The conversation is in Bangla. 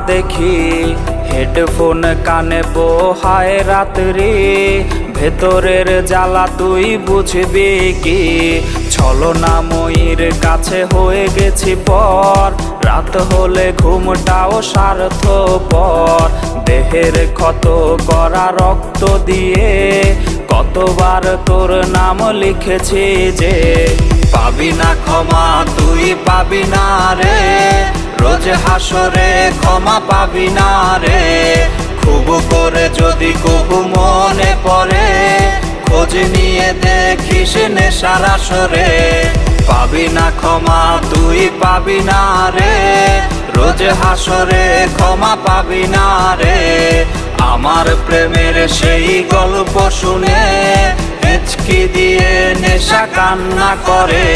দেখি হেডফোন কানে বোহায় রাত্রি, ভেতরের জ্বালা তুই বুঝবি কি? ছলনাময়ীর কাছে হয়ে গেছি পর, রাত হলে ঘুমটাও স্বার্থপর। দেহের ক্ষত করা রক্ত দিয়ে কতবার তোর নাম লিখেছি যে, পাবি না ক্ষমা তুই পাবি না রে, রোজ হাসরে ক্ষমা পাবি না রে। খুব করে যদি কবু মনে পড়ে, খোঁজ নিয়ে দেখিস নেশার আসরে। পাবি না ক্ষমা তুই পাবি না রে, রোজ হাসরে ক্ষমা পাবি না রে। আমার প্রেমের সেই গল্প শুনে হেঁচকি দিয়ে নেশা কান্না করে।